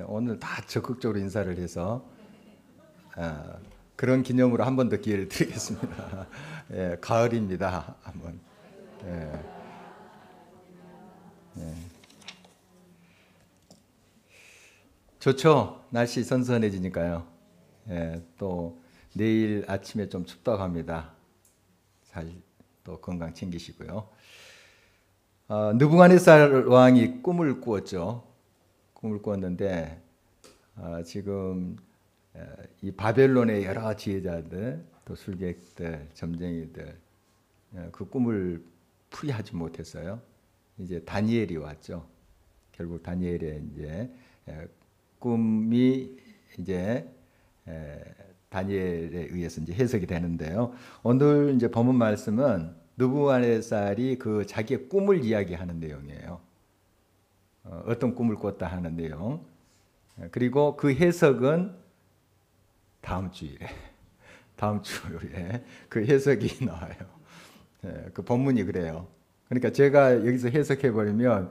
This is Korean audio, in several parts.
오늘 다 적극적으로 인사를 해서 그런 기념으로 한 번 더 기회를 드리겠습니다. 가을입니다. 한번. 좋죠. 날씨 선선해지니까요. 또 내일 아침에 좀 춥다고 합니다. 잘 또 건강 챙기시고요. 느부갓네살 왕이 꿈을 꾸었죠. 꿈을 꾸었는데 지금 이 바벨론의 여러 지혜자들, 또 술객들, 점쟁이들 그 꿈을 풀이하지 못했어요. 이제 다니엘이 왔죠. 결국 다니엘의 이제 꿈이 이제 다니엘에 의해서 이제 해석이 되는데요. 오늘 이제 본문 말씀은 느부갓네살이 그 자기의 꿈을 이야기하는 내용이에요. 어떤 꿈을 꿨다 하는 내용. 그리고 그 해석은 다음 주에 그 해석이 나와요. 그 본문이 그래요. 그러니까 제가 여기서 해석해 버리면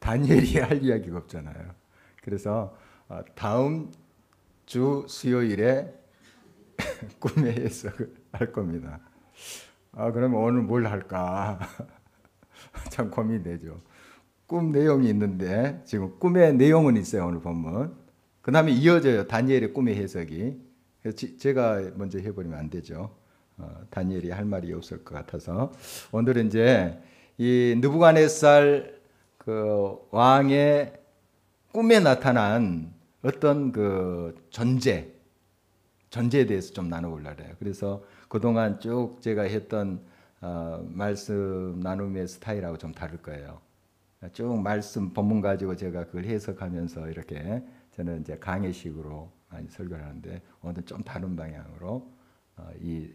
다니엘이 할 이야기가 없잖아요. 그래서 다음 주 수요일에 꿈의 해석을 할 겁니다. 그러면 오늘 뭘 할까? 참 고민되죠. 꿈 내용이 있는데 지금 꿈의 내용은 있어요. 오늘 본문. 그 다음에 이어져요. 다니엘의 꿈의 해석이. 그래서 제가 먼저 해버리면 안 되죠. 다니엘이 할 말이 없을 것 같아서 오늘은 이제 이 느부갓네살 그 왕의 꿈에 나타난 어떤 그 존재에 대해서 좀 나눠보려고 해요. 그래서 그동안 쭉 제가 했던 말씀 나눔의 스타일하고 좀 다를 거예요. 쭉 말씀 본문 가지고 제가 그걸 해석하면서 이렇게 저는 이제 강의식으로 많이 설교를 하는데 오늘은 좀 다른 방향으로 이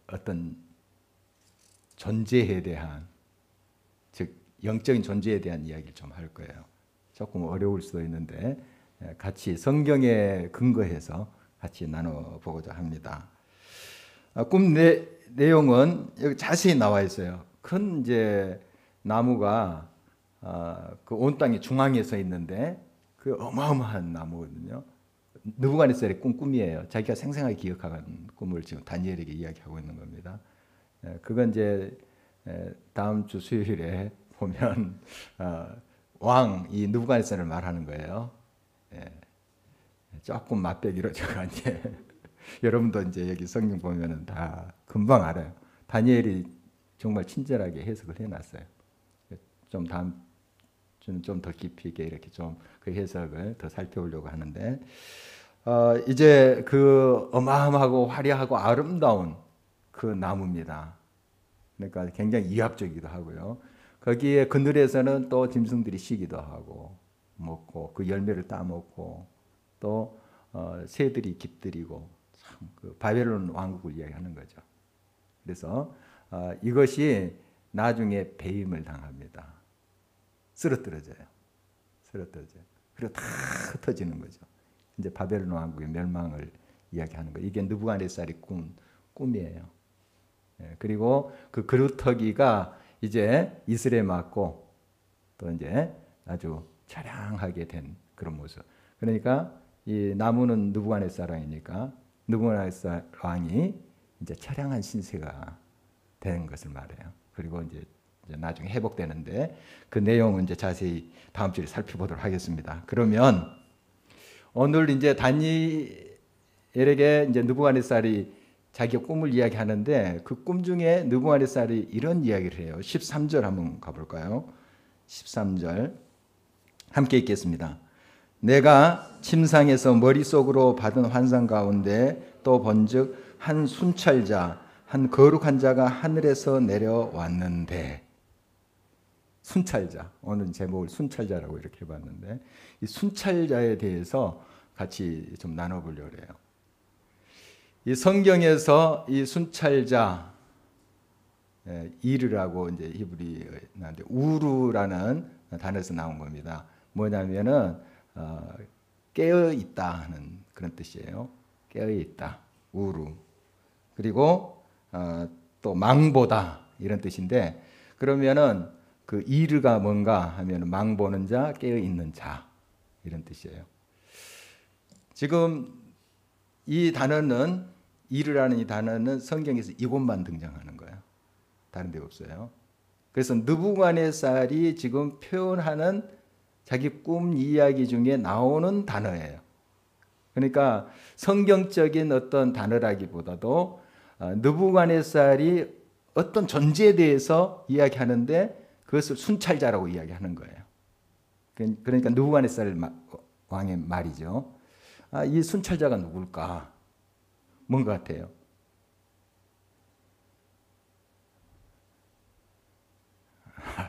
어떤 존재에 대한, 즉 영적인 존재에 대한 이야기를 좀 할 거예요. 조금 어려울 수도 있는데 같이 성경에 근거해서 같이 나눠보고자 합니다. 꿈 내용은 여기 자세히 나와 있어요. 큰 이제 나무가 그 온 땅의 중앙에 서 있는데 그 어마어마한 나무거든요. 느부갓네살의 꿈이에요. 자기가 생생하게 기억하는 꿈을 지금 다니엘에게 이야기하고 있는 겁니다. 그건 이제 다음 주 수요일에 보면 왕 이 느부갓네살을 말하는 거예요. 조금 맛배기로 제가 이제 여러분도 이제 여기 성경 보면은 다 금방 알아요. 다니엘이 정말 친절하게 해석을 해놨어요. 좀 다음 주는 좀 더 깊이 있게 이렇게 좀 그 해석을 더 살펴보려고 하는데 이제 그 어마어마하고 화려하고 아름다운 그 나무입니다. 그러니까 굉장히 이합적이기도 하고요. 거기에 그늘에서는 또 짐승들이 쉬기도 하고 먹고 그 열매를 따먹고 또 새들이 깃들이고 참 그 바벨론 왕국을 이야기하는 거죠. 그래서 이것이 나중에 배임을 당합니다. 쓰러뜨려져요. 그리고 다 흩어지는 거죠. 이제 바벨론 왕국의 멸망을 이야기하는 거예요. 이게 느부갓네살의 꿈이에요. 그리고 그 그루터기가 이제 이슬에 맞고 또 이제 아주 처량하게 된 그런 모습. 그러니까 이 나무는 느부갓네살 왕이니까 느부갓네살 왕이 이제 처량한 신세가 되는 것을 말해요. 그리고 이제 나중에 회복되는데 그 내용은 이제 자세히 다음 주에 살펴보도록 하겠습니다. 그러면 오늘 이제 다니엘에게 이제 느부갓네살이 자기의 꿈을 이야기하는데 그 꿈 중에 느부갓네살이 이런 이야기를 해요. 13절 한번 가볼까요? 13절 함께 읽겠습니다. 내가 침상에서 머릿속으로 받은 환상 가운데 또 본즉 한 순찰자 한 거룩한 자가 하늘에서 내려왔는데, 순찰자, 오늘 제목을 순찰자라고 이렇게 해봤는데 이 순찰자에 대해서 같이 좀 나눠보려고 해요. 이 성경에서 이 순찰자 이르라고 이제 히브리어에 나는데 우루라는 단어에서 나온 겁니다. 뭐냐면은 깨어 있다 하는 그런 뜻이에요. 깨어 있다, 우루. 그리고 또 망보다 이런 뜻인데 그러면은 그 이르가 뭔가 하면 망보는 자, 깨어 있는 자 이런 뜻이에요. 지금 이 단어는 이르라는 이 단어는 성경에서 이곳만 등장하는 거예요. 다른 데 없어요. 그래서 느부갓네살이 지금 표현하는 자기 꿈 이야기 중에 나오는 단어예요. 그러니까 성경적인 어떤 단어라기보다도 느부갓네살이 어떤 존재에 대해서 이야기하는데 그것을 순찰자라고 이야기하는 거예요. 그러니까 느부갓네살 왕의 말이죠. 이 순찰자가 누굴까? 뭔 것 같아요?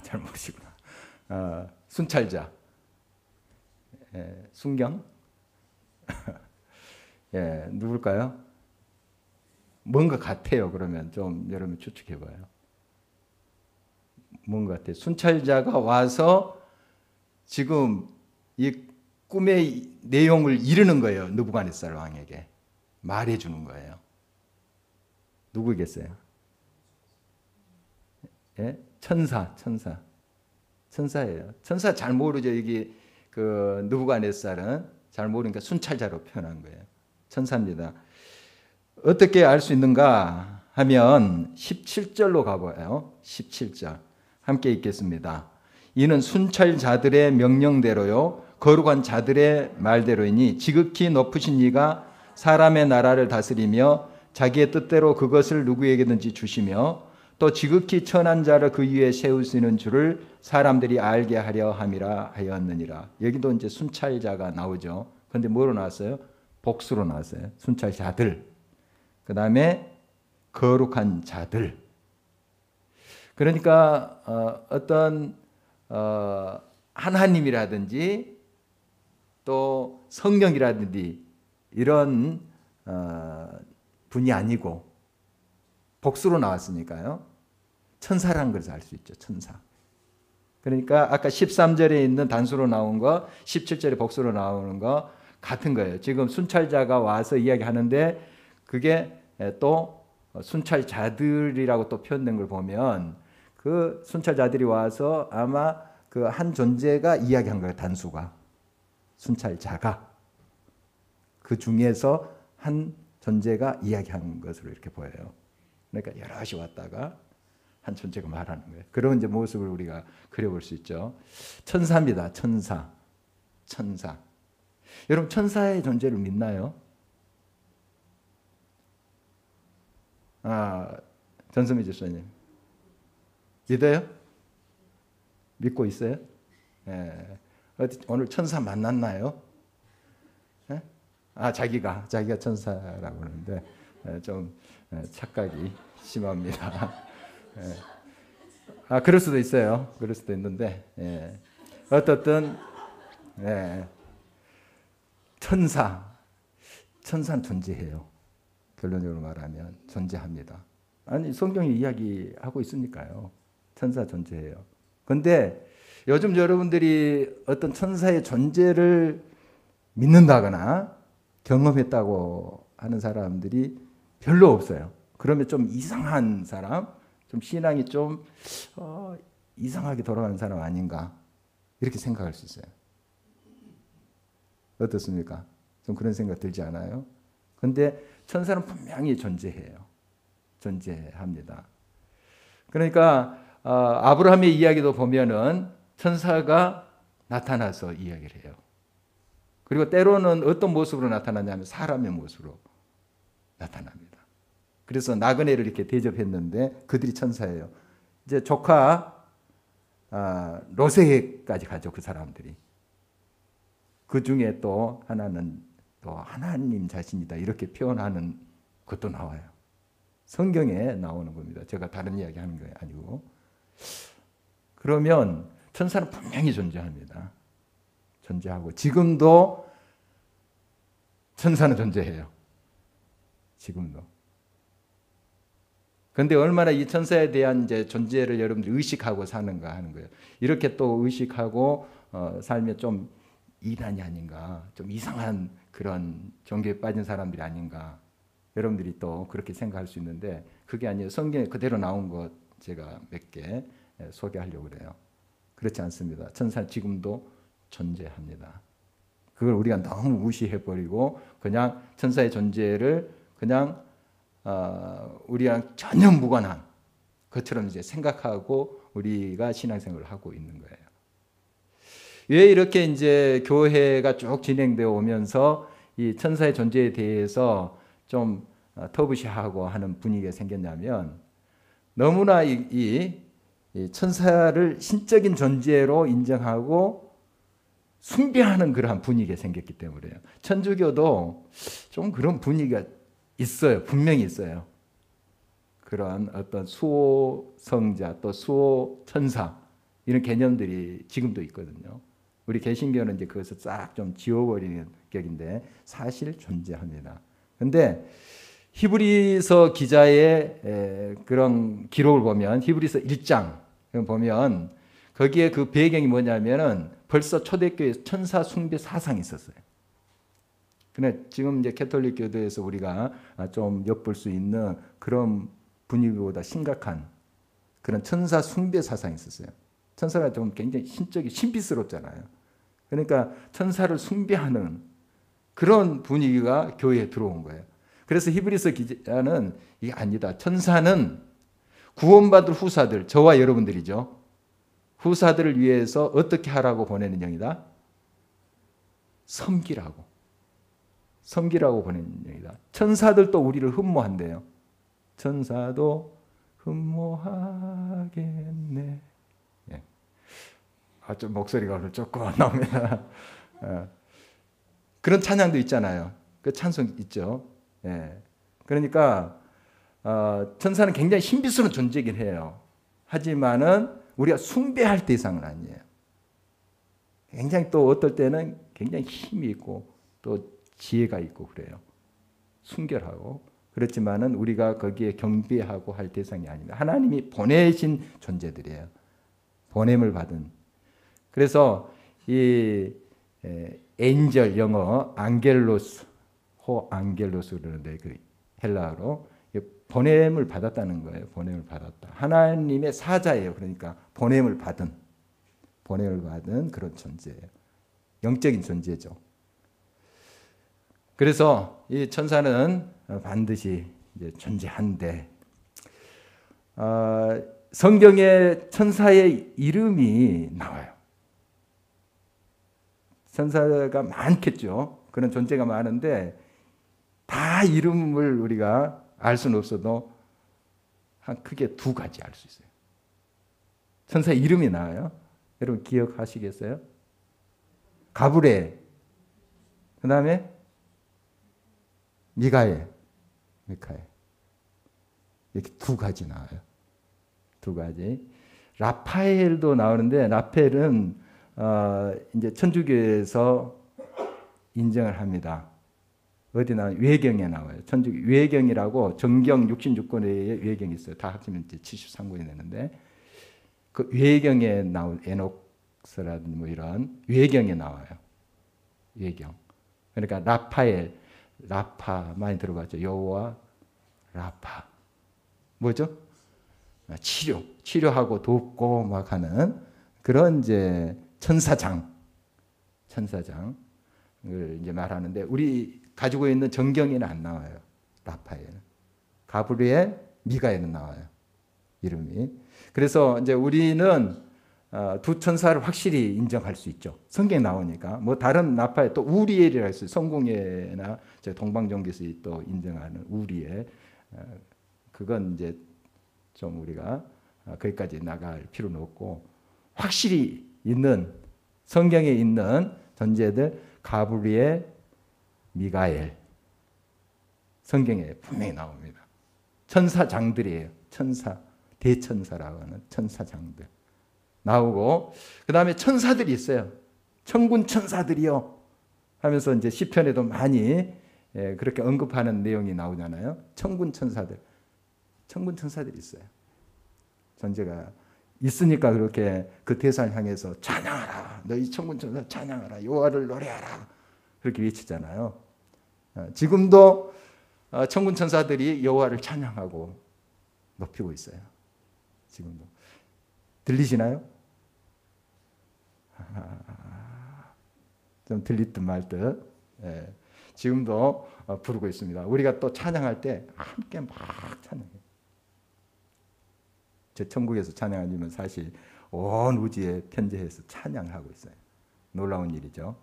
잘 모르시구나. 순찰자. 순경? 예, 누굴까요? 뭔가 같아요. 그러면 좀 여러분 추측해봐요. 뭔가 같아요. 순찰자가 와서 지금 이 꿈의 내용을 이르는 거예요. 느부갓네살 왕에게 말해주는 거예요. 누구겠어요? 예? 천사예요. 천사 잘 모르죠. 여기 그 느부갓네살은 잘 모르니까 순찰자로 표현한 거예요. 천사입니다. 어떻게 알 수 있는가 하면 17절로 가봐요. 17절 함께 읽겠습니다. 이는 순찰자들의 명령대로요 거룩한 자들의 말대로이니 지극히 높으신 이가 사람의 나라를 다스리며 자기의 뜻대로 그것을 누구에게든지 주시며 또 지극히 천한 자를 그 위에 세우시는 줄을 사람들이 알게 하려 함이라 하였느니라. 여기도 이제 순찰자가 나오죠. 그런데 뭐로 나왔어요? 복수로 나왔어요. 순찰자들. 그 다음에 거룩한 자들. 그러니까 어떤 하나님이라든지 또 성령이라든지 이런 분이 아니고 복수로 나왔으니까요. 천사라는 것을 알 수 있죠. 천사. 그러니까 아까 13절에 있는 단수로 나온 거 17절에 복수로 나오는 거 같은 거예요. 지금 순찰자가 와서 이야기하는데 그게 또 순찰자들이라고 또 표현된 걸 보면 그 순찰자들이 와서 아마 그 한 존재가 이야기한 거예요. 단수가. 순찰자가. 그 중에서 한 존재가 이야기한 것으로 이렇게 보여요. 그러니까 여럿이 왔다가 한 존재가 말하는 거예요. 그런 이제 모습을 우리가 그려볼 수 있죠. 천사입니다. 천사. 여러분 천사의 존재를 믿나요? 전소미 집사님 믿어요? 믿고 있어요? 예. 오늘 천사 만났나요? 예? 자기가 천사라고 하는데 좀 착각이 심합니다. 그럴 수도 있어요. 그럴 수도 있는데 어떻든 천사는 존재해요. 결론적으로 말하면 존재합니다. 아니 성경이 이야기하고 있으니까요. 천사 존재해요. 그런데 요즘 여러분들이 어떤 천사의 존재를 믿는다거나 경험했다고 하는 사람들이 별로 없어요. 그러면 좀 이상한 사람, 좀 신앙이 좀 이상하게 돌아가는 사람 아닌가 이렇게 생각할 수 있어요. 어떻습니까? 좀 그런 생각 들지 않아요? 그런데 천사는 분명히 존재해요. 존재합니다. 그러니까 아브라함의 이야기도 보면은 천사가 나타나서 이야기를 해요. 그리고 때로는 어떤 모습으로 나타나냐면 사람의 모습으로 나타납니다. 그래서 나그네를 이렇게 대접했는데 그들이 천사예요. 이제 조카 롯에까지 가죠. 그 사람들이. 그 중에 또 하나는 또 하나님 자신이다 이렇게 표현하는 것도 나와요. 성경에 나오는 겁니다. 제가 다른 이야기 하는 게 아니고. 그러면 천사는 분명히 존재합니다. 존재하고 지금도 천사는 존재해요. 지금도. 그런데 얼마나 이 천사에 대한 이제 존재를 여러분들이 의식하고 사는가 하는 거예요. 이렇게 또 의식하고 삶에 좀 이단이 아닌가, 좀 이상한 그런 종교에 빠진 사람들이 아닌가. 여러분들이 또 그렇게 생각할 수 있는데 그게 아니에요. 성경에 그대로 나온 것 제가 몇 개 소개하려고 그래요. 그렇지 않습니다. 천사는 지금도 존재합니다. 그걸 우리가 너무 무시해버리고 그냥 천사의 존재를 그냥 우리랑 전혀 무관한 것처럼 이제 생각하고 우리가 신앙생활을 하고 있는 거예요. 왜 이렇게 이제 교회가 쭉 진행되어 오면서 이 천사의 존재에 대해서 좀 터부시하고 하는 분위기가 생겼냐면 너무나 이 천사를 신적인 존재로 인정하고 숭배하는 그러한 분위기가 생겼기 때문에요. 천주교도 좀 그런 분위기가 있어요. 분명히 있어요. 그런 어떤 수호성자 또 수호천사 이런 개념들이 지금도 있거든요. 우리 개신교는 이제 그것을 싹 좀 지워버리는 격인데 사실 존재합니다. 그런데 히브리서 기자의 그런 기록을 보면 히브리서 1장 보면 거기에 그 배경이 뭐냐면은 벌써 초대교회에 천사 숭배 사상이 있었어요. 근데 지금 이제 캐톨릭 교도에서 우리가 좀 엿볼 수 있는 그런 분위기보다 심각한 그런 천사 숭배 사상이 있었어요. 천사가 좀 굉장히 신적이 신비스럽잖아요. 그러니까 천사를 숭배하는 그런 분위기가 교회에 들어온 거예요. 그래서 히브리서 기자는 이게 아니다. 천사는 구원받을 후사들, 저와 여러분들이죠. 후사들을 위해서 어떻게 하라고 보내는 영이다? 섬기라고. 섬기라고 보내는 영이다. 천사들도 우리를 흠모한대요. 천사도 흠모하겠네. 예. 좀 목소리가 오늘 조금 나옵니다. 그런 찬양도 있잖아요. 그 찬송 있죠. 예. 그러니까 천사는 굉장히 신비스러운 존재이긴 해요. 하지만은 우리가 숭배할 대상은 아니에요. 굉장히 또 어떨 때는 굉장히 힘이 있고 또 지혜가 있고 그래요. 순결하고 그렇지만은 우리가 거기에 경배하고 할 대상이 아닙니다. 하나님이 보내신 존재들이에요. 보냄을 받은. 그래서 이 엔젤 영어 안겔로스 호 안겔로스 그러는데 그 헬라어로 보냄을 받았다는 거예요. 보냄을 받았다. 하나님의 사자예요. 그러니까 보냄을 받은 그런 존재예요. 영적인 존재죠. 그래서 이 천사는 반드시 이제 존재한데 성경에 천사의 이름이 나와요. 천사가 많겠죠. 그런 존재가 많은데 다 이름을 우리가 알 수는 없어도 한 크게 두 가지 알 수 있어요. 천사의 이름이 나와요. 여러분 기억하시겠어요? 가브리엘, 그 다음에 미카엘. 이렇게 두 가지 나와요. 두 가지. 라파엘도 나오는데 라파엘은 이제 천주교에서 인정을 합니다. 어디 나와요? 외경에 나와요. 천주교 외경이라고 정경 66권의 외경이 있어요. 다 합치면 이제 73권이 되는데 그 외경에 나온 에녹스라든지 뭐 이런 외경에 나와요. 외경. 그러니까 라파엘, 라파 많이 들어봤죠. 여호와 라파. 뭐죠? 치료하고 돕고 막 하는 그런 이제 천사장을 이제 말하는데 우리 가지고 있는 정경에는 안 나와요. 라파엘. 가브리엘, 미가엘은 나와요. 이름이. 그래서 이제 우리는 두 천사를 확실히 인정할 수 있죠. 성경에 나오니까. 뭐 다른 라파엘 또 우리엘이라 있어요. 성공회나 동방종교에서 또 인정하는 우리엘. 그건 이제 좀 우리가 거기까지 나갈 필요는 없고 확실히 있는 성경에 있는 존재들 가브리엘, 미가엘 성경에 분명히 나옵니다. 천사장들이에요. 대천사라고 하는 천사장들 나오고 그 다음에 천사들이 있어요. 천군 천사들이요 하면서 이제 시편에도 많이 그렇게 언급하는 내용이 나오잖아요. 천군 천사들이 있어요. 존재가 있으니까 그렇게 그 대상을 향해서 찬양하라. 너희 천군 천사 찬양하라. 여호와를 노래하라. 그렇게 외치잖아요. 지금도 천군 천사들이 여호와를 찬양하고 높이고 있어요. 지금도. 들리시나요? 좀 들릴 듯 말 듯. 예. 지금도 부르고 있습니다. 우리가 또 찬양할 때 함께 막 찬양해요. 저 천국에서 찬양하면 사실 온 우주에 편재해서 찬양하고 있어요. 놀라운 일이죠.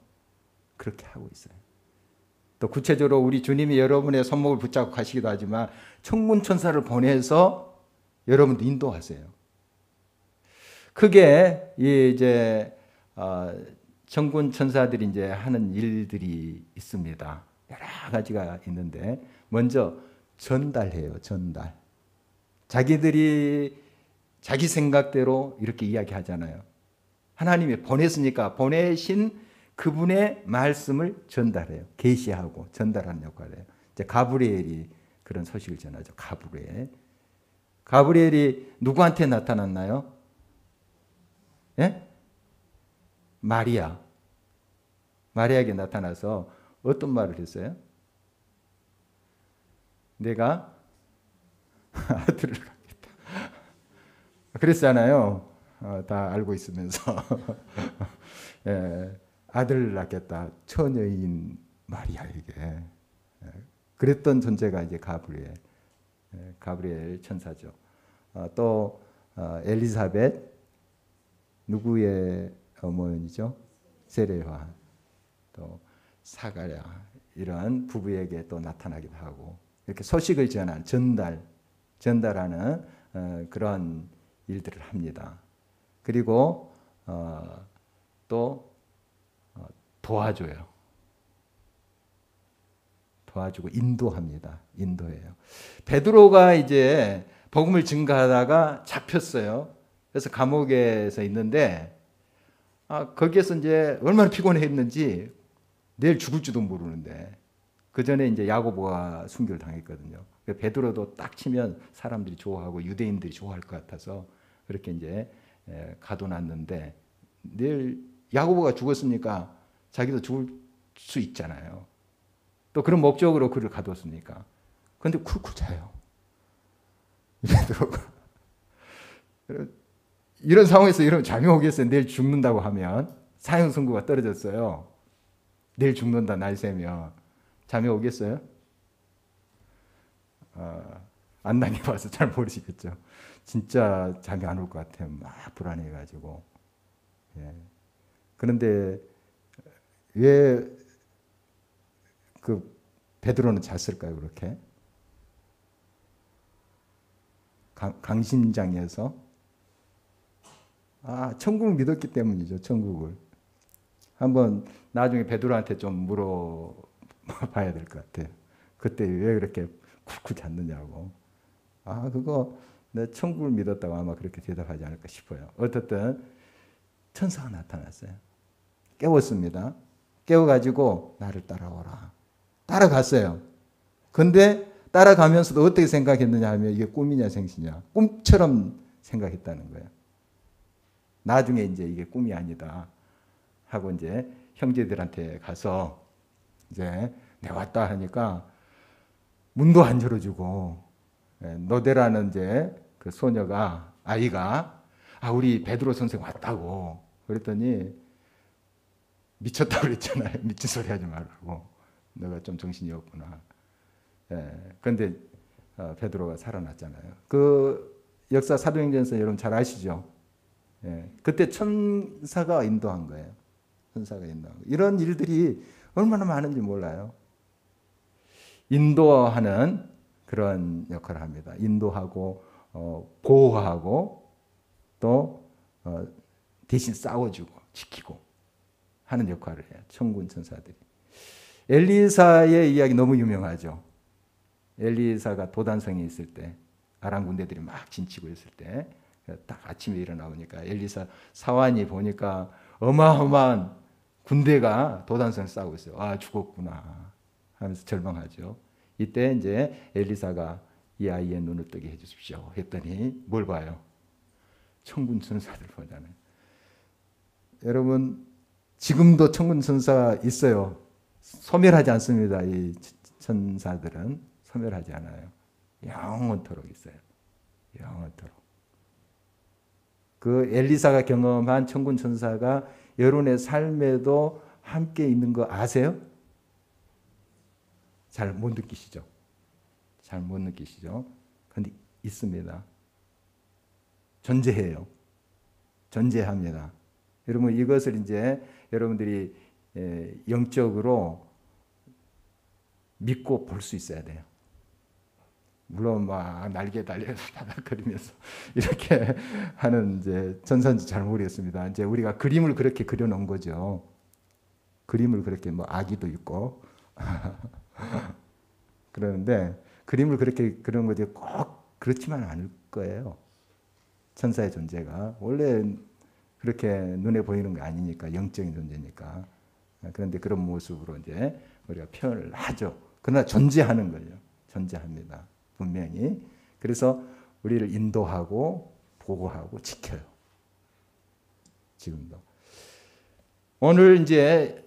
그렇게 하고 있어요. 또 구체적으로 우리 주님이 여러분의 손목을 붙잡고 가시기도 하지만 천군 천사를 보내서 여러분도 인도하세요. 크게 이제 천군 천사들이 이제 하는 일들이 있습니다. 여러 가지가 있는데 먼저 전달해요. 전달. 자기들이 자기 생각대로 이렇게 이야기하잖아요. 하나님이 보냈으니까 보내신 그분의 말씀을 전달해요. 계시하고 전달하는 역할을 해요. 이제 가브리엘이 그런 소식을 전하죠. 가브리엘. 가브리엘이 누구한테 나타났나요? 예? 마리아. 마리아에게 나타나서 어떤 말을 했어요? 내가 아들을 갖겠다. 그랬잖아요. 다 알고 있으면서. 예, 아들을 낳겠다. 처녀인 마리아에게. 예, 그랬던 존재가 이제 가브리엘. 예, 가브리엘 천사죠. 또 엘리사벳. 누구의 어머니죠? 세레와. 또 사가랴. 이런 부부에게 또 나타나기도 하고. 이렇게 소식을 전한 전달하는 그런 일들을 합니다. 그리고 또 도와줘요. 도와주고 인도합니다. 인도해요. 베드로가 이제 복음을 증거하다가 잡혔어요. 그래서 감옥에서 있는데 거기에서 이제 얼마나 피곤했는지 내일 죽을지도 모르는데 그 전에 이제 야고보가 순교를 당했거든요. 베드로도 딱 치면 사람들이 좋아하고 유대인들이 좋아할 것 같아서 그렇게 이제 가둬놨는데 내일 야고보가 죽었으니까 자기도 죽을 수 있잖아요. 또 그런 목적으로 그를 가뒀으니까. 그런데 쿨쿨 자요. 베드로가. 이런 상황에서 이러면 잠이 오겠어요. 내일 죽는다고 하면. 사형 선고가 떨어졌어요. 내일 죽는다 날 새면. 잠이 오겠어요? 안 당해봐서 잘 모르시겠죠. 진짜 잠이 안 올 것 같아요. 막 불안해가지고. 예. 그런데 왜 그 베드로는 잤을까요? 그렇게 강심장에서 천국을 믿었기 때문이죠. 천국을 한번 나중에 베드로한테 좀 물어봐야 될 것 같아요. 그때 왜 그렇게 쿨쿨 잤느냐고. 그거 내 천국을 믿었다고 아마 그렇게 대답하지 않을까 싶어요. 어쨌든 천사가 나타났어요. 깨웠습니다. 깨워가지고 나를 따라오라. 따라갔어요. 근데 따라가면서도 어떻게 생각했느냐 하면 이게 꿈이냐 생시냐. 꿈처럼 생각했다는 거예요. 나중에 이제 이게 꿈이 아니다 하고 이제 형제들한테 가서 이제 내가 왔다 하니까 문도 안 열어주고 노대라는 이제 그 소녀가 아이가 우리 베드로 선생 왔다고 그랬더니 미쳤다고 그랬잖아요. 미친 소리 하지 말라고. 너가 좀 정신이 없구나. 그런데 베드로가 살아났잖아요. 그 역사 사도행전에서 여러분 잘 아시죠? 그때 천사가 인도한 거예요. 천사가 인도한 거예요. 이런 일들이 얼마나 많은지 몰라요. 인도하는 그런 역할을 합니다. 인도하고 보호하고 또 대신 싸워주고 지키고 하는 역할을 해요. 천군 천사들이. 엘리사의 이야기 너무 유명하죠. 엘리사가 도단성에 있을 때 아람 군대들이 막 진치고 있을 때 딱 아침에 일어나보니까 엘리사 사환이 보니까 어마어마한 군대가 도단성을 싸우고 있어요. 죽었구나 하면서 절망하죠. 이때 이제 엘리사가 이 아이의 눈을 뜨게 해주십시오 했더니 뭘 봐요? 천군 천사들 보잖아요. 여러분 지금도 천군 천사 있어요. 소멸하지 않습니다. 이 천사들은 소멸하지 않아요. 영원토록 있어요. 영원토록. 그 엘리사가 경험한 천군 천사가 여러분의 삶에도 함께 있는 거 아세요? 잘 못 느끼시죠? 잘 못 느끼시죠? 근데 있습니다. 존재해요. 존재합니다. 여러분 이것을 이제 여러분들이 영적으로 믿고 볼 수 있어야 돼요. 물론 막 날개 달려서 바닥거리면서 이렇게 하는 이제 전사인지 잘 모르겠습니다. 이제 우리가 그림을 그렇게 그려놓은 거죠. 그림을 그렇게 뭐 아기도 있고 그러는데 그림을 그렇게 그려놓은 거지 꼭 그렇지만 않을 거예요. 천사의 존재가 원래 그렇게 눈에 보이는 게 아니니까 영적인 존재니까. 그런데 그런 모습으로 이제 우리가 표현을 하죠. 그러나 존재하는 거예요. 존재합니다. 분명히. 그래서 우리를 인도하고 보호하고 지켜요. 지금도. 오늘 이제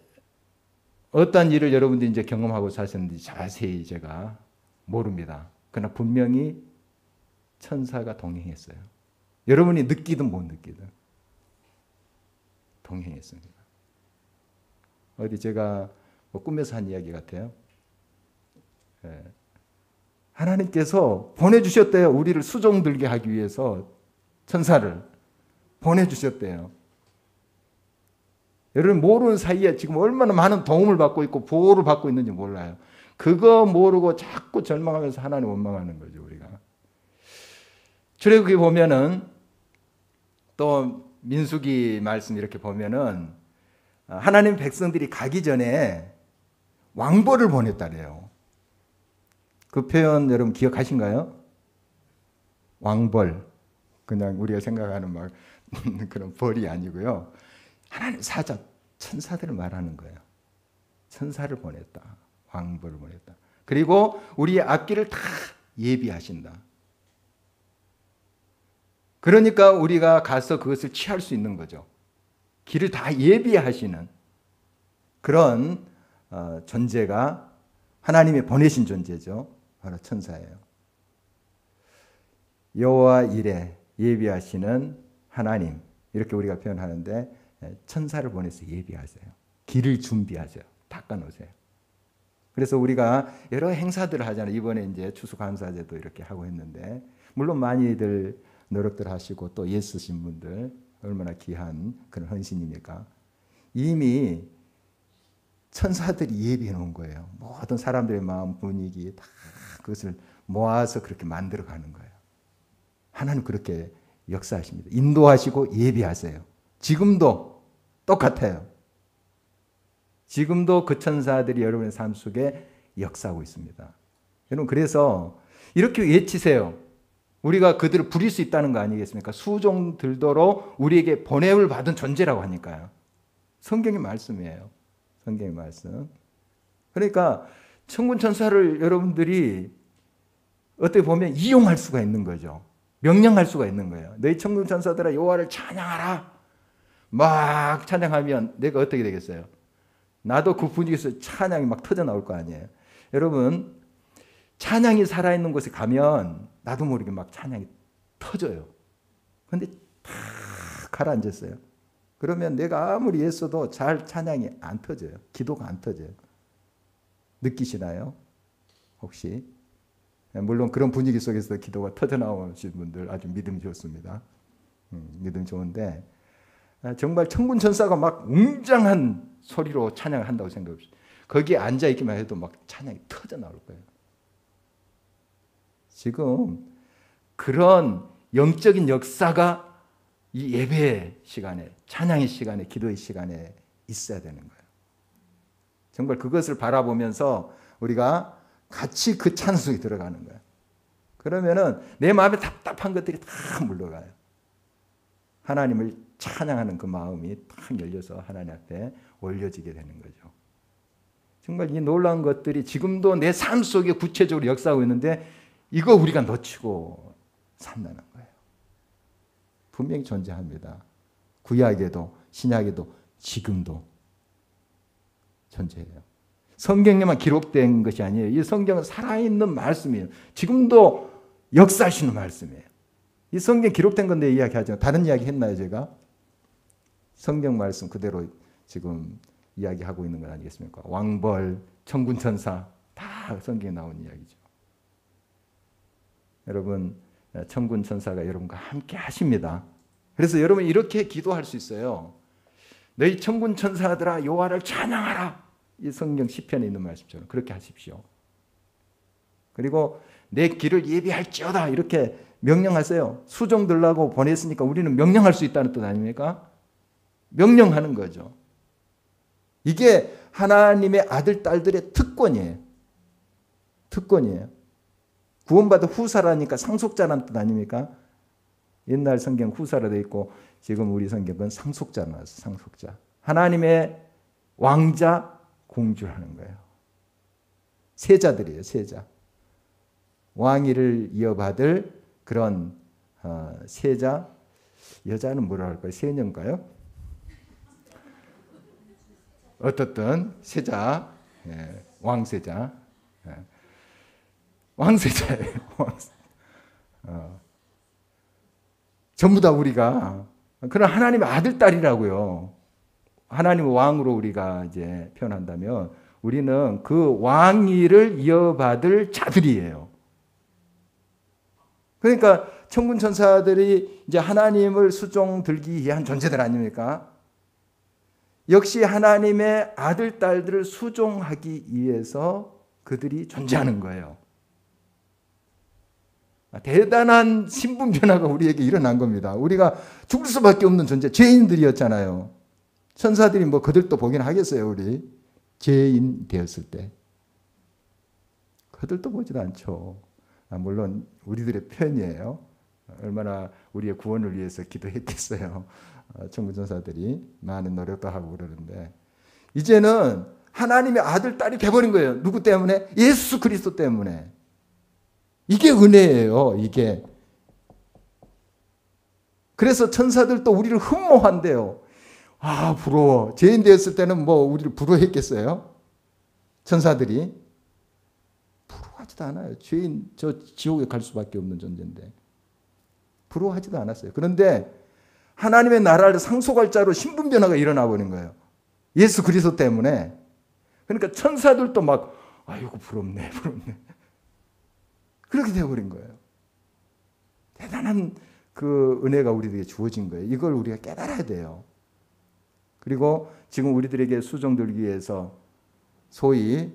어떤 일을 여러분들이 이제 경험하고 사셨는지 자세히 제가 모릅니다. 그러나 분명히 천사가 동행했어요. 여러분이 느끼든 못 느끼든 동행했습니다. 어디 제가 뭐 꿈에서 한 이야기 같아요. 하나님께서 보내주셨대요. 우리를 수종 들게 하기 위해서 천사를 보내주셨대요. 여러분 모르는 사이에 지금 얼마나 많은 도움을 받고 있고 보호를 받고 있는지 몰라요. 그거 모르고 자꾸 절망하면서 하나님 원망하는 거죠. 우리가. 출애굽기 보면은 또 민수기 말씀 이렇게 보면은 하나님 백성들이 가기 전에 왕벌을 보냈다래요. 그 표현 여러분 기억하신가요? 왕벌. 그냥 우리가 생각하는 막 그런 벌이 아니고요. 하나님 사자, 천사들을 말하는 거예요. 천사를 보냈다. 왕벌을 보냈다. 그리고 우리의 앞길을 다 예비하신다. 그러니까 우리가 가서 그것을 취할 수 있는 거죠. 길을 다 예비하시는 그런 존재가 하나님이 보내신 존재죠. 바로 천사예요. 여호와 이레 예비하시는 하나님 이렇게 우리가 표현하는데 천사를 보내서 예비하세요. 길을 준비하세요. 닦아놓으세요. 그래서 우리가 여러 행사들을 하잖아요. 이번에 이제 추수감사제도 이렇게 하고 했는데 물론 많이들 노력들 하시고 또 예쓰신 분들 얼마나 귀한 그런 헌신입니까? 이미 천사들이 예비해 놓은 거예요. 모든 사람들의 마음 분위기 다 그것을 모아서 그렇게 만들어 가는 거예요. 하나님 그렇게 역사하십니다. 인도하시고 예비하세요. 지금도 똑같아요. 지금도 그 천사들이 여러분의 삶 속에 역사하고 있습니다. 여러분 그래서 이렇게 외치세요. 우리가 그들을 부릴 수 있다는 거 아니겠습니까? 수종 들도록 우리에게 보냄을 받은 존재라고 하니까요. 성경의 말씀이에요. 성경의 말씀. 그러니까 천군 천사를 여러분들이 어떻게 보면 이용할 수가 있는 거죠. 명령할 수가 있는 거예요. 너희 천군 천사들아 여호와를 찬양하라. 막 찬양하면 내가 어떻게 되겠어요? 나도 그 분위기에서 찬양이 막 터져 나올 거 아니에요. 여러분 찬양이 살아있는 곳에 가면 나도 모르게 막 찬양이 터져요. 근데 다 가라앉았어요. 그러면 내가 아무리 애써도 잘 찬양이 안 터져요. 기도가 안 터져요. 느끼시나요? 혹시? 물론 그런 분위기 속에서 기도가 터져나오신 분들 아주 믿음이 좋습니다. 믿음이 좋은데 정말 천군 천사가 막 웅장한 소리로 찬양을 한다고 생각합시다. 거기에 앉아있기만 해도 막 찬양이 터져나올 거예요. 지금 그런 영적인 역사가 이 예배 시간에, 찬양의 시간에, 기도의 시간에 있어야 되는 거예요. 정말 그것을 바라보면서 우리가 같이 그 찬송에 들어가는 거예요. 그러면은 내 마음에 답답한 것들이 다 물러가요. 하나님을 찬양하는 그 마음이 딱 열려서 하나님 앞에 올려지게 되는 거죠. 정말 이 놀라운 것들이 지금도 내 삶 속에 구체적으로 역사하고 있는데 이거 우리가 놓치고 산다는 거예요. 분명히 존재합니다. 구약에도 신약에도 지금도 존재해요. 성경에만 기록된 것이 아니에요. 이 성경은 살아있는 말씀이에요. 지금도 역사하시는 말씀이에요. 이 성경 기록된 건데 이야기하죠. 다른 이야기 했나요 제가? 성경 말씀 그대로 지금 이야기하고 있는 것 아니겠습니까? 왕벌, 천군천사 다 성경에 나온 이야기죠. 여러분, 천군천사가 여러분과 함께 하십니다. 그래서 여러분 이렇게 기도할 수 있어요. 너희 천군천사들아 여호와를 찬양하라. 이 성경 시편에 있는 말씀처럼 그렇게 하십시오. 그리고 내 길을 예비할지어다 이렇게 명령하세요. 수종 들라고 보냈으니까 우리는 명령할 수 있다는 뜻 아닙니까? 명령하는 거죠. 이게 하나님의 아들, 딸들의 특권이에요. 특권이에요. 구원받은 후사라니까 상속자라는 뜻 아닙니까? 옛날 성경 후사라 되어 있고 지금 우리 성경은 상속자로 나왔어요. 상속자. 하나님의 왕자, 공주라는 거예요. 세자들이에요. 세자. 왕위를 이어받을 그런 세자. 여자는 뭐라 할까요? 세녀인가요? 어떻든 세자. 예, 왕세자. 예. 왕세자예요. 전부 다 우리가 그런 하나님의 아들, 딸이라고요. 하나님의 왕으로 우리가 이제 표현한다면 우리는 그 왕위를 이어받을 자들이에요. 그러니까 천군 천사들이 이제 하나님을 수종 들기 위한 존재들 아닙니까? 역시 하나님의 아들, 딸들을 수종하기 위해서 그들이 존재하는 거예요. 대단한 신분 변화가 우리에게 일어난 겁니다. 우리가 죽을 수밖에 없는 존재, 죄인들이었잖아요. 천사들이 뭐 그들도 보긴 하겠어요, 우리. 죄인 되었을 때. 그들도 보지도 않죠. 물론 우리들의 편이에요. 얼마나 우리의 구원을 위해서 기도했겠어요. 천군천사들이 많은 노력도 하고 그러는데 이제는 하나님의 아들, 딸이 돼버린 거예요. 누구 때문에? 예수 그리스도 때문에. 이게 은혜예요. 이게. 그래서 천사들도 우리를 흠모한대요. 아, 부러워. 죄인 되었을 때는 뭐 우리를 부러워했겠어요? 천사들이. 부러워하지도 않아요. 죄인, 저 지옥에 갈 수밖에 없는 존재인데. 부러워하지도 않았어요. 그런데 하나님의 나라를 상속할 자로 신분 변화가 일어나 버린 거예요. 예수 그리스도 때문에. 그러니까 천사들도 막 아이고 부럽네. 그렇게 되어버린 거예요. 대단한 그 은혜가 우리에게 주어진 거예요. 이걸 우리가 깨달아야 돼요. 그리고 지금 우리들에게 수종 들기 위해서 소위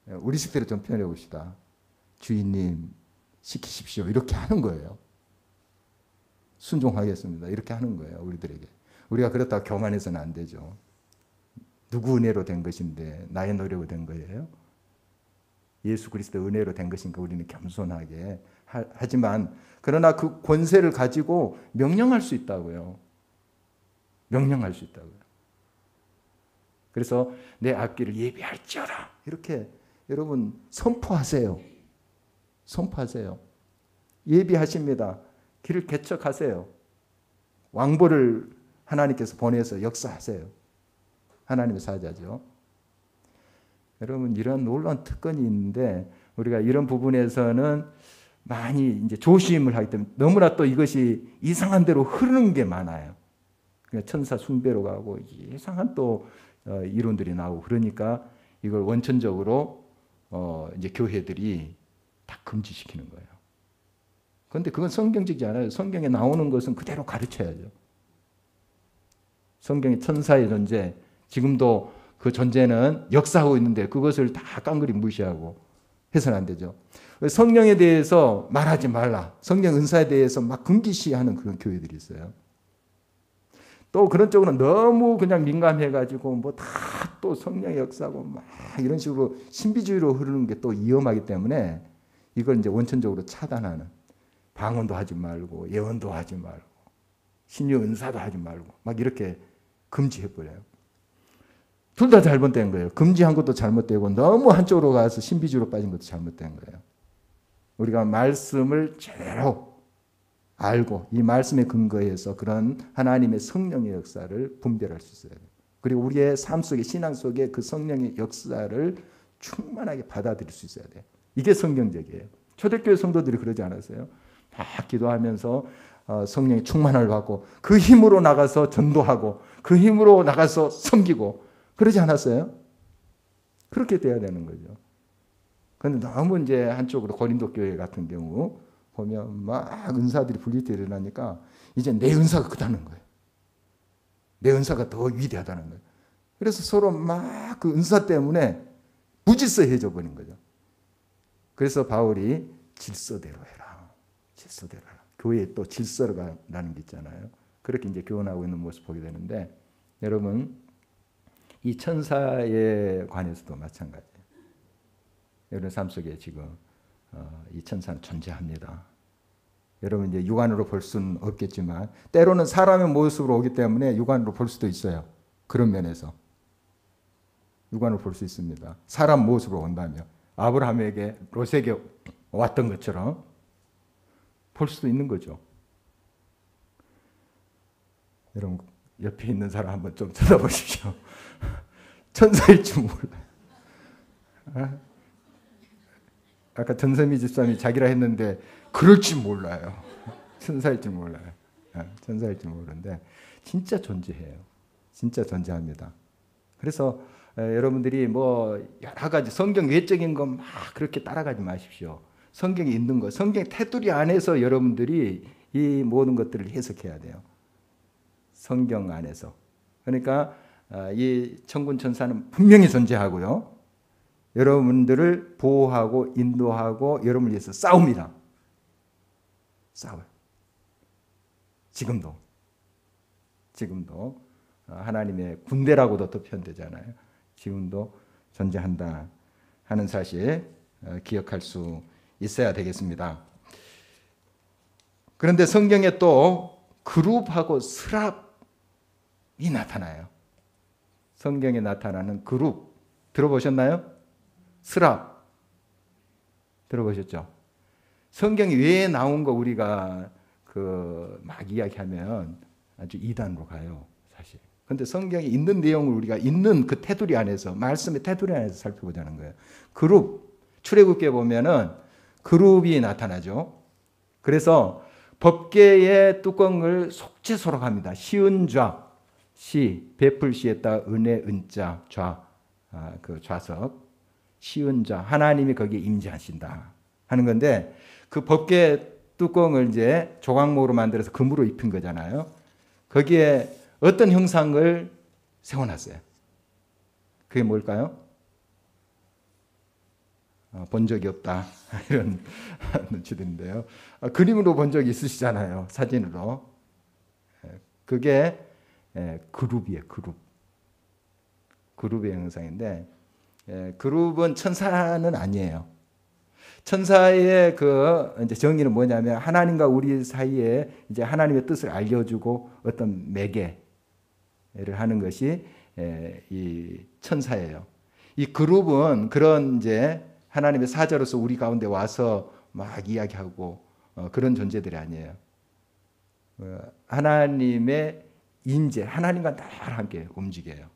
우리 식대로 좀 표현해 봅시다. 주인님 시키십시오. 이렇게 하는 거예요. 순종하겠습니다. 이렇게 하는 거예요. 우리들에게. 우리가 그렇다고 교만해서는 안 되죠. 누구 은혜로 된 것인데 나의 노력으로 된 거예요? 예수 그리스도의 은혜로 된 것이니까 우리는 겸손하게 하지만 그러나 그 권세를 가지고 명령할 수 있다고요. 명령할 수 있다고요. 그래서 내 앞길을 예비할지어다. 이렇게 여러분 선포하세요. 선포하세요. 예비하십니다. 길을 개척하세요. 왕보를 하나님께서 보내서 역사하세요. 하나님의 사자죠. 여러분 이런 놀라운 특권이 있는데 우리가 이런 부분에서는 많이 이제 조심을 하기 때문에 너무나 또 이것이 이상한 대로 흐르는 게 많아요. 그러니까 천사 숭배로 가고 이상한 또 이론들이 나오고 그러니까 이걸 원천적으로 이제 교회들이 다 금지시키는 거예요. 그런데 그건 성경적이지 않아요. 성경에 나오는 것은 그대로 가르쳐야죠. 성경의 천사의 존재, 지금도 그 존재는 역사하고 있는데 그것을 다 깡그리 무시하고 해서는 안 되죠. 성령에 대해서 말하지 말라. 성령 은사에 대해서 막 금기시하는 그런 교회들이 있어요. 또 그런 쪽으로는 너무 그냥 민감해가지고 뭐 다 또 성령의 역사고 막 이런 식으로 신비주의로 흐르는 게 또 위험하기 때문에 이걸 이제 원천적으로 차단하는. 방언도 하지 말고 예언도 하지 말고 신유 은사도 하지 말고 막 이렇게 금지해버려요. 둘 다 잘못된 거예요. 금지한 것도 잘못되고 너무 한쪽으로 가서 신비주의로 빠진 것도 잘못된 거예요. 우리가 말씀을 제대로 알고 이 말씀에 근거해서 그런 하나님의 성령의 역사를 분별할 수 있어야 돼요. 그리고 우리의 삶 속에 신앙 속에 그 성령의 역사를 충만하게 받아들일 수 있어야 돼요. 이게 성경적이에요. 초대교회 성도들이 그러지 않았어요? 다 기도하면서 성령의 충만을 받고 그 힘으로 나가서 전도하고 그 힘으로 나가서 섬기고 그러지 않았어요? 그렇게 돼야 되는 거죠. 그런데 너무 이제 한쪽으로 고린도 교회 같은 경우 보면 막 은사들이 분리되어 일어나니까 이제 내 은사가 크다는 거예요. 내 은사가 더 위대하다는 거예요. 그래서 서로 막 그 은사 때문에 무질서해져 버린 거죠. 그래서 바울이 질서대로 해라. 질서대로 해라. 교회에 또 질서라는 게 있잖아요. 그렇게 이제 교훈하고 있는 모습 보게 되는데 여러분 이 천사에 관해서도 마찬가지예요. 여러분 삶 속에 지금 이 천사는 존재합니다. 여러분 이제 육안으로 볼 수는 없겠지만 때로는 사람의 모습으로 오기 때문에 육안으로 볼 수도 있어요. 그런 면에서 육안으로 볼 수 있습니다. 사람 모습으로 온다면 아브라함에게 롯에게 왔던 것처럼 볼 수도 있는 거죠. 여러분 옆에 있는 사람 한번 좀 쳐다보십시오. 천사일 줄 몰라요. 아까 전세미 집사님이 자기라 했는데 그럴 줄 몰라요. 천사일 줄 몰라요. 천사일 줄 모르는데 진짜 존재해요. 진짜 존재합니다. 그래서 여러분들이 뭐 여러 가지 성경 외적인 거 막 그렇게 따라가지 마십시오. 성경에 있는 거, 성경 테두리 안에서 여러분들이 이 모든 것들을 해석해야 돼요. 성경 안에서. 그러니까 이 천군 천사는 분명히 존재하고요. 여러분들을 보호하고 인도하고 여러분을 위해서 싸웁니다. 싸워요. 지금도 하나님의 군대라고도 또 표현되잖아요. 지금도 존재한다 하는 사실 기억할 수 있어야 되겠습니다. 그런데 성경에 또 그룹하고 스랍이 나타나요. 성경에 나타나는 그룹 들어보셨나요? 스랍 들어보셨죠? 성경이 왜 나온 거 우리가 막 이야기하면 아주 이단으로 가요, 사실. 그런데 성경에 있는 내용을 우리가 있는 그 테두리 안에서, 말씀의 테두리 안에서 살펴보자는 거예요. 그룹, 출애굽기에 보면은 그룹이 나타나죠. 그래서 법궤의 뚜껑을 속죄소록합니다. 시은좌, 시, 베풀 시에다 은혜 은자, 그 좌석, 시은좌, 하나님이 거기에 임재하신다 하는 건데 그 법궤 뚜껑을 이제 조각목으로 만들어서 금으로 입힌 거잖아요. 거기에 어떤 형상을 세워놨어요. 그게 뭘까요? 본 적이 없다 이런 눈치들인데요. 그림으로 본 적이 있으시잖아요. 사진으로. 그게 그룹이에요. 그룹의 형상인데 그룹은 천사는 아니에요. 천사의 그 이제 정의는 뭐냐면 하나님과 우리 사이에 이제 하나님의 뜻을 알려주고 어떤 매개를 하는 것이 이 천사예요. 이 그룹은 그런 이제 하나님의 사자로서 우리 가운데 와서 막 이야기하고 그런 존재들이 아니에요. 하나님의 인재, 하나님과 늘 함께 움직여요.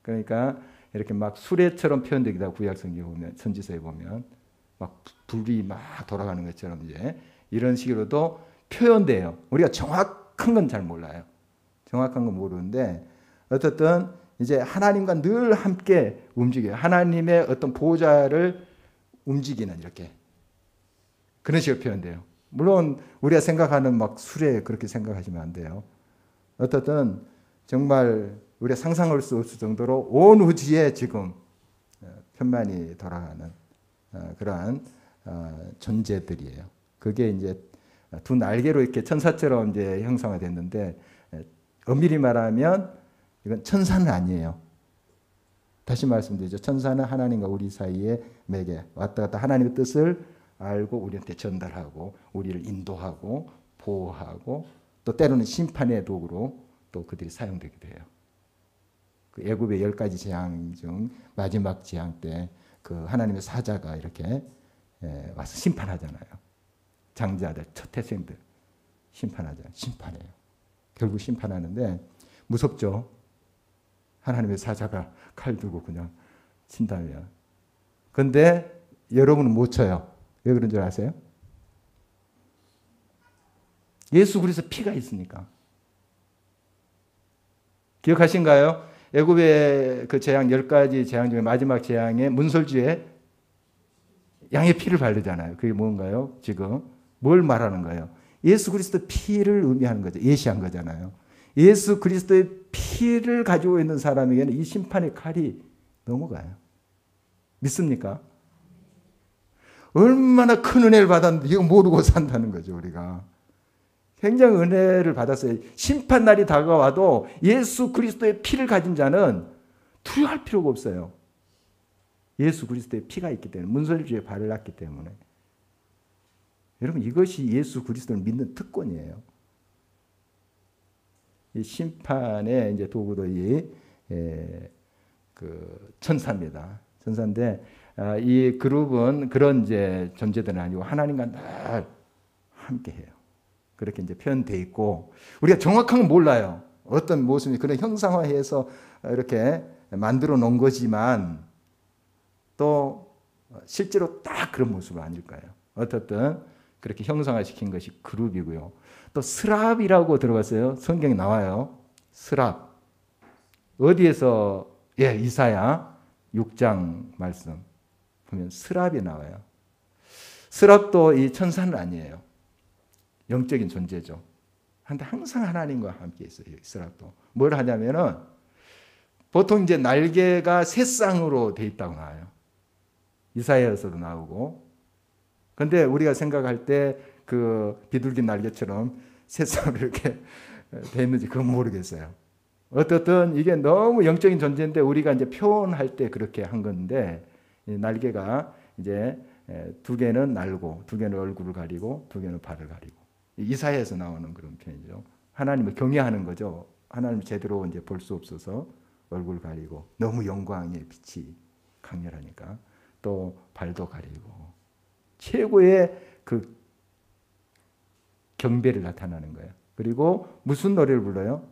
그러니까 이렇게 막 수레처럼 표현되기도 하고 구약성경에 보면 선지서에 보면 막 불이 막 돌아가는 것처럼 이제 이런 식으로도 표현돼요. 우리가 정확한 건 잘 몰라요. 정확한 건 모르는데 어쨌든 이제 하나님과 늘 함께 움직여요. 하나님의 어떤 보좌를 움직이는 이렇게 그런 식으로 표현돼요. 물론 우리가 생각하는 막 수레 그렇게 생각하시면 안 돼요. 어쨌든 정말 우리가 상상할 수 없을 정도로 온 우주에 지금 편만이 돌아가는 그러한 존재들이에요. 그게 이제 두 날개로 이렇게 천사처럼 이제 형상화됐는데 엄밀히 말하면 이건 천사는 아니에요. 다시 말씀드리죠. 천사는 하나님과 우리 사이에 매개 왔다 갔다 하나님의 뜻을 알고 우리한테 전달하고 우리를 인도하고 보호하고 또 때로는 심판의 도구로 또 그들이 사용되기도 해요. 그 애굽의 10가지 재앙 중 마지막 재앙 때 그 하나님의 사자가 이렇게 와서 심판하잖아요. 장자들, 첫 태생들 심판하잖아요. 심판해요. 결국 심판하는데 무섭죠. 하나님의 사자가 칼 들고 그냥 친다면. 그런데 여러분은 못 쳐요. 왜 그런 줄 아세요? 예수 그리스도 피가 있으니까. 기억하신가요? 애굽의 그 재앙 10가지 재앙 중에 마지막 재앙의 문설주에 양의 피를 바르잖아요. 그게 뭔가요? 지금 뭘 말하는 거예요? 예수 그리스도 피를 의미하는 거죠. 예시한 거잖아요. 예수 그리스도의 피를 가지고 있는 사람에게는 이 심판의 칼이 넘어가요. 믿습니까? 얼마나 큰 은혜를 받았는데 이거 모르고 산다는 거죠, 우리가. 굉장히 은혜를 받았어요. 심판날이 다가와도 예수 그리스도의 피를 가진 자는 두려워할 필요가 없어요. 예수 그리스도의 피가 있기 때문에, 문설주에 발을 놨기 때문에. 여러분, 이것이 예수 그리스도를 믿는 특권이에요. 이 심판의 이제 도구들이 그 천사입니다. 천사인데 이 그룹은 그런 이제 존재들은 아니고 하나님과 늘 함께해요. 그렇게 이제 표현돼 있고 우리가 정확한 건 몰라요. 어떤 모습이 그런 형상화해서 이렇게 만들어 놓은 거지만 또 실제로 딱 그런 모습은 아닐 거예요. 어떻든 그렇게 형상화시킨 것이 그룹이고요. 또 스랍이라고 들어봤어요. 성경에 나와요. 스랍. 어디에서 이사야 6장 말씀 보면 스랍이 나와요. 스랍도 이 천사는 아니에요. 영적인 존재죠. 근데 항상 하나님과 함께 있어요. 스랍도. 뭘 하냐면은 보통 이제 날개가 새 쌍으로 돼 있다고 나와요. 이사야에서도 나오고. 근데 우리가 생각할 때 그 비둘기 날개처럼 새 쌍으로 이렇게 돼 있는지 그건 모르겠어요. 어떻든 이게 너무 영적인 존재인데 우리가 이제 표현할 때 그렇게 한 건데 날개가 이제 두 개는 날고 두 개는 얼굴을 가리고 두 개는 발을 가리고 이사야에서 나오는 그런 표현이죠. 하나님을 경외하는 거죠. 하나님을 제대로 이제 볼 수 없어서 얼굴 가리고 너무 영광의 빛이 강렬하니까 또 발도 가리고 최고의 그 경배를 나타나는 거예요. 그리고 무슨 노래를 불러요?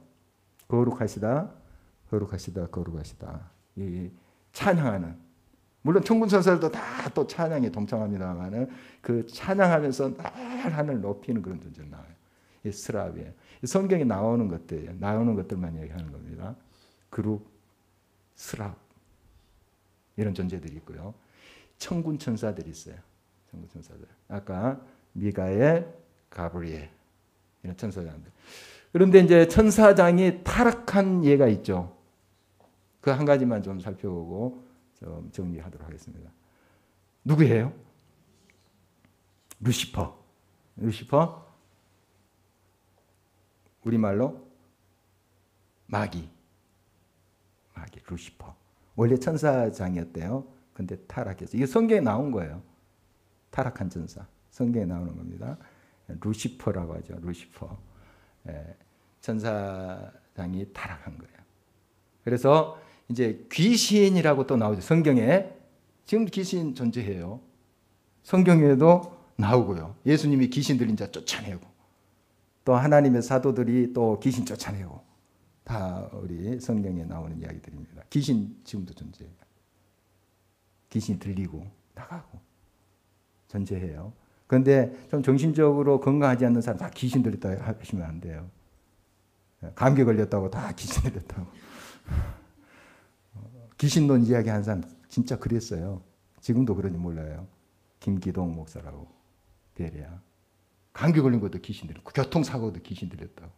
거룩하시다, 거룩하시다, 거룩하시다. 이 찬양하는. 물론 천군천사들도 다 또 찬양에 동참합니다만은 그 찬양하면서 날 하늘 높이는 그런 존재가 나와요. 이 스랍이에요. 성경에 나오는 것들이에요. 나오는 것들만 얘기하는 겁니다. 그룹, 스랍 이런 존재들이 있고요. 천군천사들이 있어요. 천군천사들. 아까 미가엘, 가브리엘 이런 천사장들. 그런데 이제 천사장이 타락한 예가 있죠. 그 한 가지만 좀 살펴보고 좀 정리하도록 하겠습니다. 누구예요? 루시퍼. 루시퍼? 우리말로 마귀. 마귀, 루시퍼. 원래 천사장이었대요. 근데 타락했어요. 이게 성경에 나온 거예요. 타락한 천사. 성경에 나오는 겁니다. 루시퍼라고 하죠. 루시퍼. 천사장이 타락한 거예요. 그래서 이제 귀신이라고 또 나오죠. 성경에. 지금 귀신 존재해요. 성경에도 나오고요. 예수님이 귀신 들린 자 쫓아내고 또 하나님의 사도들이 또 귀신 쫓아내고 다 우리 성경에 나오는 이야기들입니다. 귀신 지금도 존재해요. 귀신 들리고 나가고 존재해요. 그런데 좀 정신적으로 건강하지 않는 사람 다 귀신 들렸다고 하시면 안 돼요. 감기 걸렸다고 다 귀신 들렸다고. 귀신론 이야기하는 사람 진짜 그랬어요. 지금도 그런지 몰라요. 김기동 목사라고 베리야. 감기 걸린 것도 귀신 들렸고 교통사고도 귀신 들렸다고.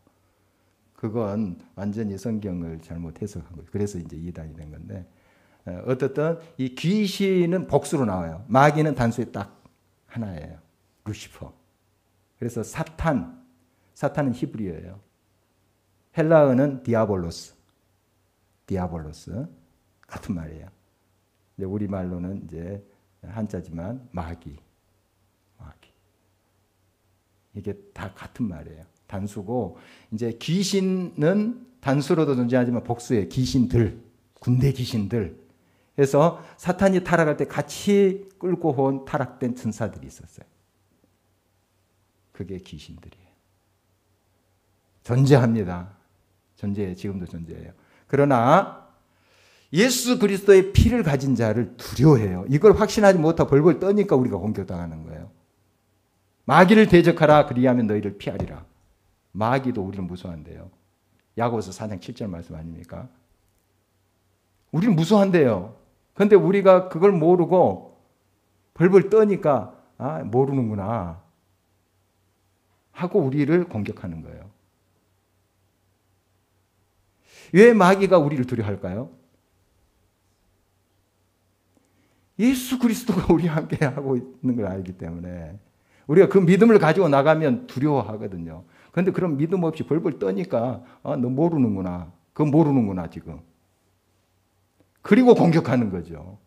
그건 완전히 성경을 잘못 해석한 거예요. 그래서 이제 이단이 된 건데 어떻든 이 귀신은 복수로 나와요. 마귀는 단수에 딱 하나예요. 루시퍼. 그래서 사탄은 히브리어예요. 헬라어는 디아볼로스. 같은 말이에요. 이제 우리 말로는 이제 한자지만 마귀. 이게 다 같은 말이에요. 단수고 이제 귀신은 단수로도 존재하지만 복수예요. 귀신들, 군대 귀신들. 그래서 사탄이 타락할 때 같이 끌고 온 타락된 천사들이 있었어요. 그게 귀신들이에요. 존재합니다. 지금도 존재해요. 그러나 예수 그리스도의 피를 가진 자를 두려워해요. 이걸 확신하지 못하고 벌벌 떠니까 우리가 공격당하는 거예요. 마귀를 대적하라 그리하면 너희를 피하리라. 마귀도 우리를 무서워한대요. 야고보서 4장 7절 말씀 아닙니까? 우리는 무수한데요. 그런데 우리가 그걸 모르고 벌벌 떠니까 모르는구나 하고 우리를 공격하는 거예요. 왜 마귀가 우리를 두려워할까요? 예수 그리스도가 우리와 함께 하고 있는 걸 알기 때문에 우리가 그 믿음을 가지고 나가면 두려워하거든요. 그런데 그런 믿음 없이 벌벌 떠니까 너 모르는구나. 그거 모르는구나 지금. 그리고 공격하는 거죠.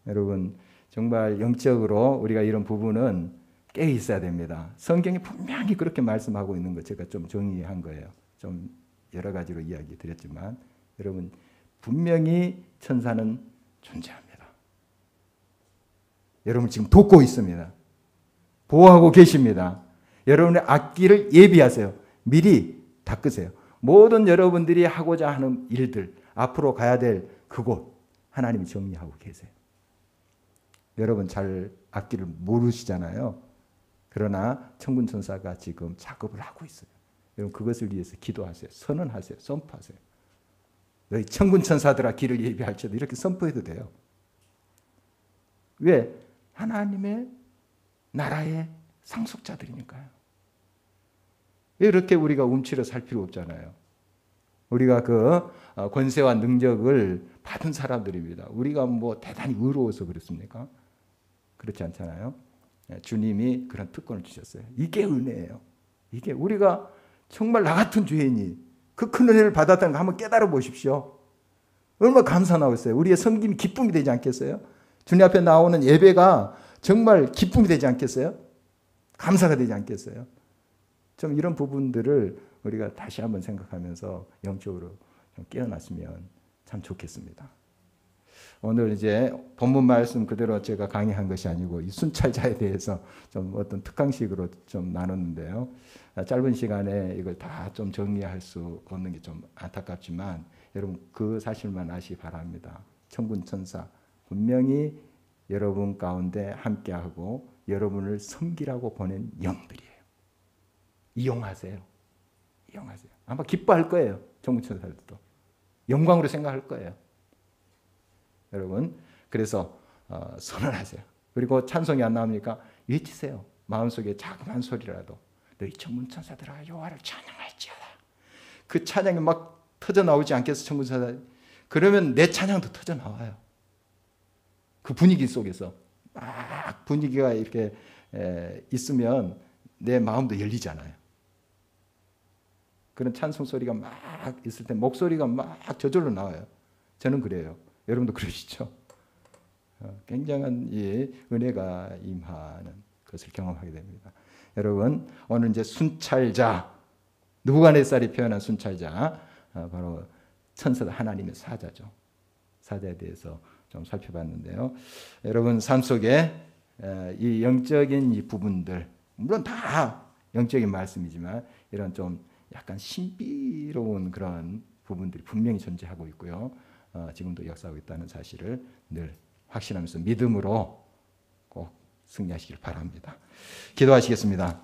여러분 정말 영적으로 우리가 이런 부분은 깨어 있어야 됩니다. 성경이 분명히 그렇게 말씀하고 있는 거 제가 좀 정의한 거예요. 좀 여러 가지로 이야기 드렸지만 여러분 분명히 천사는 존재합니다. 여러분 지금 돕고 있습니다. 보호하고 계십니다. 여러분의 앞길을 예비하세요. 미리 닦으세요. 모든 여러분들이 하고자 하는 일들, 앞으로 가야 될 그곳 하나님이 정리하고 계세요. 여러분 잘 앞길을 모르시잖아요. 그러나 천군 천사가 지금 작업을 하고 있어요. 여러분 그것을 위해서 기도하세요. 선언하세요. 선포하세요. 너희 천군 천사들아 길을 예비할지어다 이렇게 선포해도 돼요. 왜? 하나님의 나라의 상속자들이니까요. 왜 이렇게 우리가 움츠려 살 필요 없잖아요. 우리가 그 권세와 능력을 받은 사람들입니다. 우리가 뭐 대단히 의로워서 그렇습니까? 그렇지 않잖아요. 주님이 그런 특권을 주셨어요. 이게 은혜예요. 이게 우리가 정말 나 같은 죄인이 그 큰 은혜를 받았다는 거 한번 깨달아 보십시오. 얼마나 감사 나왔어요. 우리의 섬김이 기쁨이 되지 않겠어요? 주님 앞에 나오는 예배가 정말 기쁨이 되지 않겠어요? 감사가 되지 않겠어요? 좀 이런 부분들을 우리가 다시 한번 생각하면서 영적으로 좀 깨어났으면 참 좋겠습니다. 오늘 이제 본문 말씀 그대로 제가 강의한 것이 아니고 이 순찰자에 대해서 좀 어떤 특강식으로 좀 나눴는데요. 짧은 시간에 이걸 다 좀 정리할 수 없는 게 좀 안타깝지만 여러분 그 사실만 아시기 바랍니다. 천군 천사 분명히 여러분 가운데 함께하고 여러분을 섬기라고 보낸 영들이에요. 이용하세요. 이용하세요. 아마 기뻐할 거예요. 천군 천사들도. 영광으로 생각할 거예요. 여러분 그래서 선언하세요. 그리고 찬송이 안 나옵니까? 외치세요. 마음속에 자그마한 소리라도 너희 천군 천사들아 여호와를 찬양할지어다. 그 찬양이 막 터져 나오지 않겠어 천군 천사. 그러면 내 찬양도 터져 나와요. 그 분위기 속에서 막 분위기가 이렇게 있으면 내 마음도 열리잖아요. 그런 찬송 소리가 막 있을 때 목소리가 막 저절로 나와요. 저는 그래요. 여러분도 그러시죠? 굉장한 이 은혜가 임하는 것을 경험하게 됩니다. 여러분 오늘 이제 순찰자 느부갓네살이 표현한 순찰자 바로 천사다 하나님의 사자죠. 사자에 대해서 좀 살펴봤는데요. 여러분 삶 속에 이 영적인 이 부분들 물론 다 영적인 말씀이지만 이런 좀 약간 신비로운 그런 부분들이 분명히 존재하고 있고요. 지금도 역사하고 있다는 사실을 늘 확신하면서 믿음으로 꼭 승리하시길 바랍니다. 기도하시겠습니다.